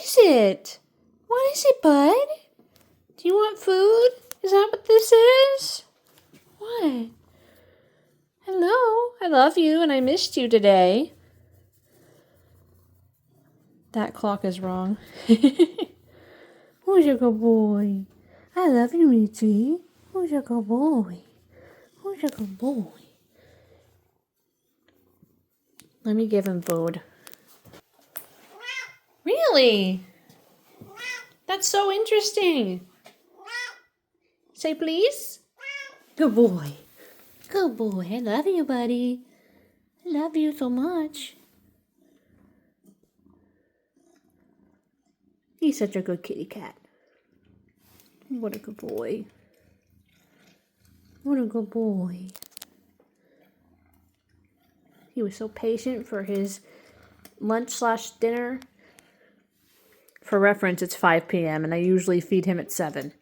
is it? What is it, bud? Do you want food? Is that what this is? What? Hello, I love you and I missed you today. That clock is wrong. Who's your good boy? I love you, Richie. Who's your good boy? Who's your good boy? Let me give him food. Really? That's so interesting. Say please. Good boy. Good boy. I love you, buddy. I love you so much. He's such a good kitty cat. What a good boy. What a good boy. He was so patient for his lunch/dinner. For reference, it's 5 p.m. and I usually feed him at 7.